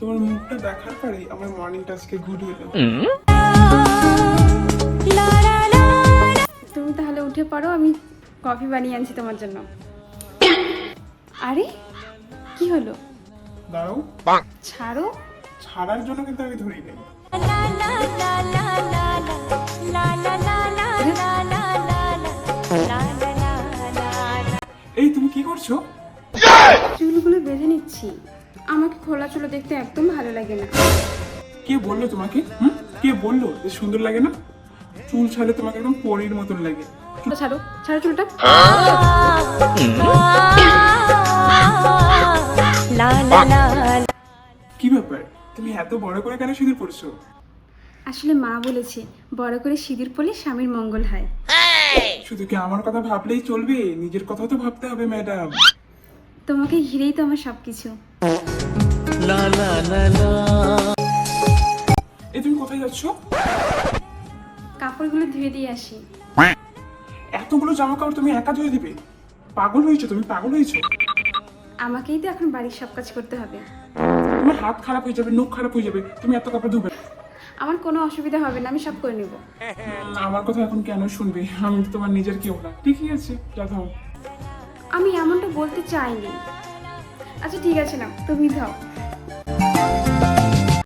তোমার মুখটা দেখার পরেই আমার মর্নিংটা আজকে গুড হলো। তুমি তাহলে উঠে পড়ো, আমি কফি বানিয়ে আনছি তোমার জন্য। আরে কি হলো? দাঁড়াও, ছাড়ো। ছাড়ার জন্য কিন্তু আমি ধরি নাই। এই তুমি কি করছো? চুলগুলো বেঁধে নিচ্ছি। আমাকে খোলা চুলো দেখতে একদম ভালো লাগে না। কে বললো তোমাকে? কে বললো যে সুন্দর লাগে না? চুল ছাড়লে তোমাকে একদম পরীর মতন লাগে। চুলটা ছাড়ো, ছাড়ো চুলটা। কি ব্যাপার, তুমি এত বড় করে কেন সিঁদুর পড়ছো? আসলে মা বলেছে বড় করে সিঁদুর পরলে স্বামীর মঙ্গল হয়। শুধু কি আমার কথা ভাবলেই চলবে? নিজের কথাও তো ভাবতে হবে ম্যাডাম। তোমাকে ঘিরেই তো আমার সবকিছু। এই তুমি কোথায় যাচ্ছ? কাপড়গুলো ধুয়ে দিয়ে আসি। এতগুলো জামা কাপড় তুমি একা ধুয়ে দিবে? পাগল হয়েছো তুমি, পাগল হয়েছো। আমাকেই তো এখন বাড়ির সব কাজ করতে হবে। তোমার হাত খারাপ হয়ে যাবে, নখ খারাপ হয়ে যাবে, তুমি এত কাপড় ধুবে। আমার কোনো অসুবিধা হবে না, আমি সব করে নেব। আমার কথা এখন কেন শুনবে? আমি তো তোমার নিজের কেউ না। ঠিকই আছে, যাও। আমি এমনটা বলতে চাইনি। আচ্ছা ঠিক আছে না, তুমি ধাও।